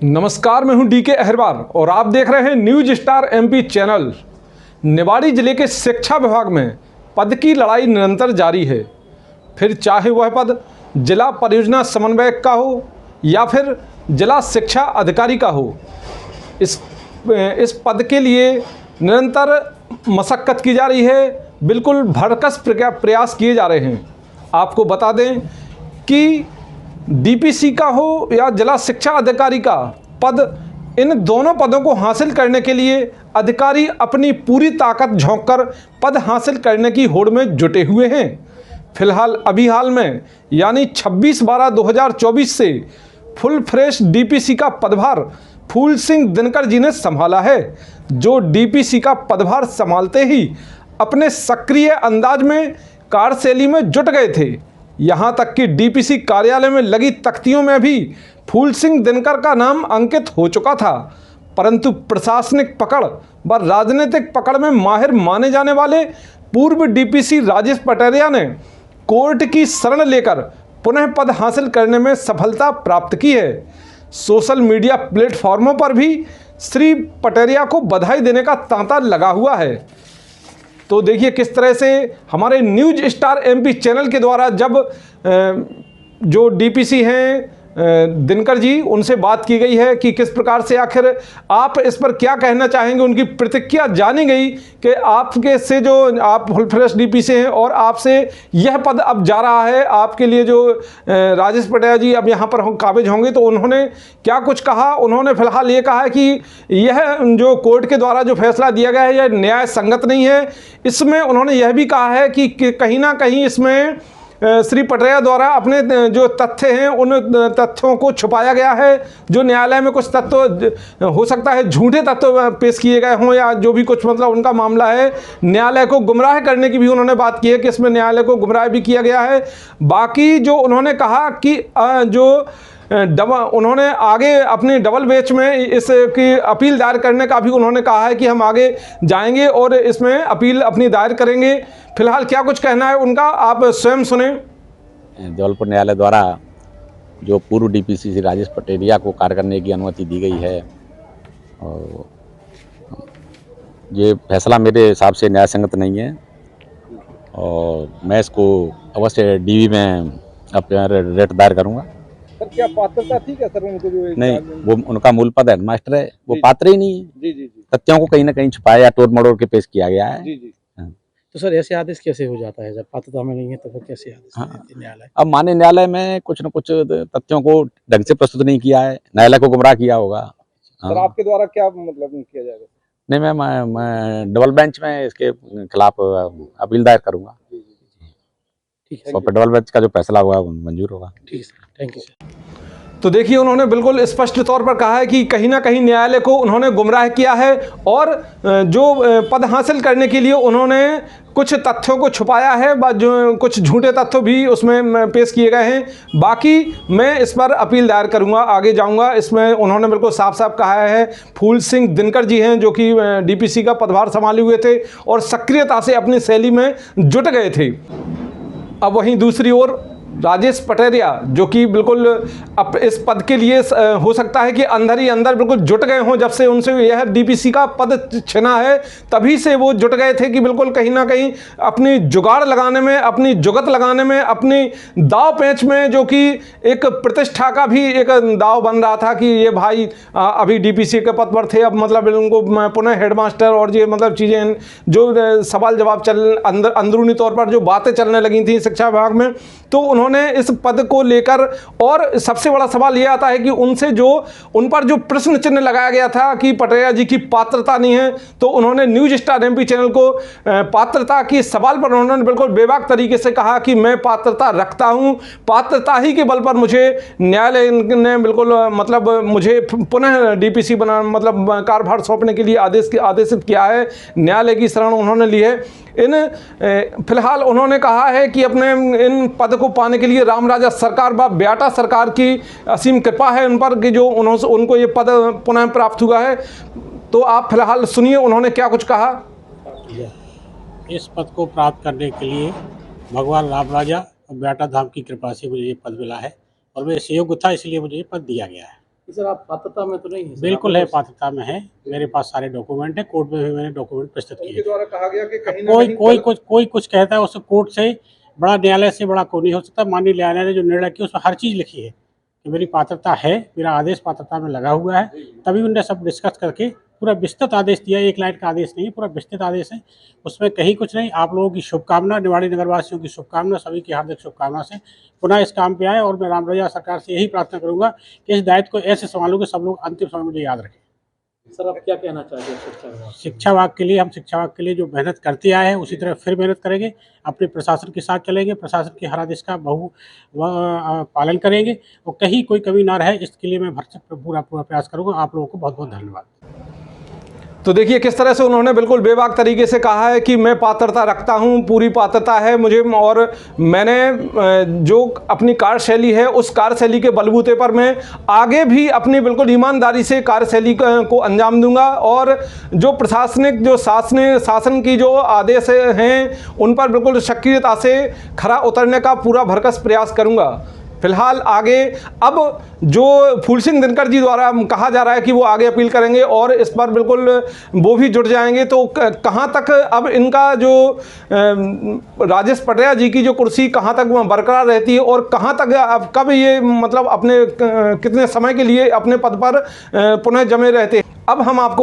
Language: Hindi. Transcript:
नमस्कार, मैं हूं डीके अहरवार और आप देख रहे हैं news star MP channel. Niwari जिले के शिक्षा विभाग में पद की लड़ाई निरंतर जारी है। फिर चाहे वह पद जिला परियोजना समन्वयक का हो या फिर जिला शिक्षा अधिकारी का हो, इस पद के लिए निरंतर मशक्कत की जा रही है। बिल्कुल भरकस प्रयास किए जा रहे हैं। आपको बता दें कि डीपीसी का हो या जिला शिक्षा अधिकारी का पद, इन दोनों पदों को हासिल करने के लिए अधिकारी अपनी पूरी ताकत झोंककर पद हासिल करने की होड़ में जुटे हुए हैं। फिलहाल अभी हाल में यानी 26/12/2024 से फुल फ्रेश डीपीसी का पदभार फूल सिंह दिनकर जी ने संभाला है, जो डीपीसी का पदभार संभालते ही अपने सक्रिय अंदाज में कार्यशैली में जुट गए थे। यहाँ तक कि डीपीसी कार्यालय में लगी तख्तियों में भी फूल सिंह दिनकर का नाम अंकित हो चुका था। परंतु प्रशासनिक पकड़ व राजनीतिक पकड़ में माहिर माने जाने वाले पूर्व डीपीसी राजेश पटेरिया ने कोर्ट की शरण लेकर पुनः पद हासिल करने में सफलता प्राप्त की है। सोशल मीडिया प्लेटफॉर्मों पर भी श्री पटेरिया को बधाई देने का तांता लगा हुआ है। तो देखिए किस तरह से हमारे न्यूज स्टार एमपी चैनल के द्वारा जब जो डीपीसी हैं दिनकर जी, उनसे बात की गई है कि किस प्रकार से आखिर आप इस पर क्या कहना चाहेंगे। उनकी प्रतिक्रिया जानी गई कि आपके से जो आप फुल फ्रेश डीपीसी हैं और आपसे यह पद अब जा रहा है, आपके लिए जो राजेश पटेरिया जी अब यहाँ पर काबिज होंगे, तो उन्होंने क्या कुछ कहा। उन्होंने फिलहाल ये कहा है कि यह जो कोर्ट के द्वारा जो फैसला दिया गया है यह न्याय संगत नहीं है। इसमें उन्होंने यह भी कहा है कि कहीं ना कहीं इसमें श्री पटेरिया द्वारा अपने जो तथ्य हैं उन तथ्यों को छुपाया गया है। जो न्यायालय में कुछ तत्व हो सकता है झूठे तत्व पेश किए गए हों या जो भी कुछ मतलब उनका मामला है, न्यायालय को गुमराह करने की भी उन्होंने बात की है कि इसमें न्यायालय को गुमराह भी किया गया है। बाकी जो उन्होंने कहा कि उन्होंने आगे अपनी डबल बेंच में इसकी अपील दायर करने का भी उन्होंने कहा है कि हम आगे जाएंगे और इसमें अपील अपनी दायर करेंगे। फिलहाल क्या कुछ कहना है उनका, आप स्वयं सुने। जबलपुर न्यायालय द्वारा जो पूर्व डीपीसी श्री राजेश पटेरिया को कार्य करने की अनुमति दी गई है, और ये फैसला मेरे हिसाब से न्याय संगत नहीं है और मैं इसको अवश्य डीवी में अपना रेट दायर करूँगा। सर क्या पात्रता थी क्या सर उनको? जो नहीं, वो उनका मूल पद हेडमास्टर है, वो पात्र ही नहीं है। जी जी जी। तथ्यों को कहीं ना कहीं छुपाया या तोड़ मड़ोड़ के पेश किया गया है। जी जी। तो सर ऐसे आदेश कैसे हो जाता है जब पात्रता में नहीं है, तो फिर कैसे आदेश देते हैं न्यायालय? अब माने न्यायालय में कुछ न कुछ तथ्यों को ढंग से प्रस्तुत नहीं किया है, न्यायालय को गुमराह किया होगा। सर आपके द्वारा क्या मतलब किया जाएगा? नहीं, मैं डबल बेंच में इसके खिलाफ अपील दायर करूंगा। ठीक है, और डबल बेंच का जो फैसला होगा मंजूर होगा। ठीक है सर, थैंक यू सर। तो देखिए उन्होंने बिल्कुल स्पष्ट तौर पर कहा है कि कहीं ना कहीं न्यायालय को उन्होंने गुमराह किया है और जो पद हासिल करने के लिए उन्होंने कुछ तथ्यों को छुपाया है, जो कुछ झूठे तथ्य भी उसमें पेश किए गए हैं। बाकी मैं इस पर अपील दायर करूंगा, आगे जाऊंगा। इसमें उन्होंने बिल्कुल साफ साफ कहा है। फूल सिंह दिनकर जी हैं जो कि डीपीसी का पदभार संभाले हुए थे और सक्रियता से अपनी शैली में जुट गए थे। अब वहीं दूसरी ओर राजेश पटेरिया जो कि बिल्कुल अब इस पद के लिए हो सकता है कि अंदर ही अंदर बिल्कुल जुट गए हों। जब से उनसे यह डीपीसी का पद छिना है तभी से वो जुट गए थे कि बिल्कुल कहीं ना कहीं अपनी जुगाड़ लगाने में, अपनी जुगत लगाने में, अपनी दाव पेंच में, जो कि एक प्रतिष्ठा का भी एक दाव बन रहा था कि ये भाई अभी डीपीसी के पद पर थे, अब मतलब उनको पुनः हेडमास्टर और ये मतलब चीज़ें जो सवाल जवाब अंदरूनी तौर पर जो बातें चलने लगी थी शिक्षा विभाग में, तो उन्होंने इस पद को लेकर, और सबसे बड़ा सवाल यह आता है कि उनसे जो उन पर जो प्रश्न चिन्ह लगाया गया था कि पटेरिया जी की पात्रता नहीं है, तो उन्होंने न्यूज स्टार एमपी चैनल को पात्रता की सवाल पर उन्होंने बिल्कुल बेबाक तरीके से कहा कि मैं पात्रता रखता हूं, पात्रता ही के बल पर मुझे न्यायालय ने बिल्कुल मतलब मुझे पुनः डीपीसी बना मतलब कार्यभार सौंपने के लिए आदेशित किया है। न्यायालय की शरण उन्होंने ली है। फिलहाल उन्होंने कहा है कि अपने इन पद को पाने के लिए रामराजा सरकार व बेटा सरकार की असीम कृपा है उन पर कि जो उनको ये पद पुनः प्राप्त हुआ है। तो आप फिलहाल सुनिए उन्होंने क्या कुछ कहा। इस पद को प्राप्त करने के लिए भगवान रामराजा और बेटा धाम की कृपा से मुझे ये पद मिला है और मैं योग्य था, इसलिए मुझे ये पद दिया गया है। सर आप पात्रता में तो नहीं है सर? बिल्कुल है, पात्रता में है, मेरे पास सारे डॉक्यूमेंट है, कोर्ट में भी मैंने डॉक्यूमेंट प्रस्तुत किए। द्वारा कहा गया कि कहीं कोई कुछ कहता है, उस कोर्ट से बड़ा, न्यायालय से बड़ा कोई नहीं हो सकता। माननीय न्यायालय ने जो निर्णय किया उसमें हर चीज़ लिखी है कि मेरी पात्रता है, मेरा आदेश पात्रता में लगा हुआ है। तभी उनने सब डिस्कस करके पूरा विस्तृत आदेश दिया, एक लाइन का आदेश नहीं है, पूरा विस्तृत आदेश है, उसमें कहीं कुछ नहीं। आप लोगों की शुभकामना, निवाड़ी नगरवासियों की शुभकामना, सभी की हार्दिक शुभकामना से पुनः इस काम पे आए। और मैं राम रैया सरकार से यही प्रार्थना करूंगा कि इस दायित्व को ऐसे संभालूं कि सब लोग अंतिम समय मुझे याद रखें। सर आप क्या कहना चाहते हैं शिक्षा विभाग? शिक्षा विभाग के लिए, हम शिक्षा विभाग के लिए जो मेहनत करते आए हैं उसी तरह फिर मेहनत करेंगे, अपने प्रशासन के साथ चलेंगे, प्रशासन की हर आदेश का पालन करेंगे और कहीं कोई कमी ना रहे, इसके लिए मैं भरसक पूरा प्रयास करूंगा। आप लोगों को बहुत बहुत धन्यवाद। तो देखिए किस तरह से उन्होंने बिल्कुल बेबाक तरीके से कहा है कि मैं पात्रता रखता हूं, पूरी पात्रता है मुझे, और मैंने जो अपनी कार्यशैली है उस कार्यशैली के बलबूते पर मैं आगे भी अपनी बिल्कुल ईमानदारी से कार्यशैली को अंजाम दूंगा। और जो प्रशासनिक, जो शासन की जो आदेश हैं उन पर बिल्कुल सक्रियता से खरा उतरने का पूरा भरकस प्रयास करूंगा। फिलहाल आगे अब जो फूल सिंह दिनकर जी द्वारा कहा जा रहा है कि वो आगे अपील करेंगे और इस पर बिल्कुल वो भी जुट जाएंगे, तो कहाँ तक अब इनका जो राजेश पटिया जी की जो कुर्सी कहाँ तक बरकरार रहती है और कहाँ तक अब कब ये मतलब अपने कितने समय के लिए अपने पद पर पुनः जमे रहते हैं, अब हम आपको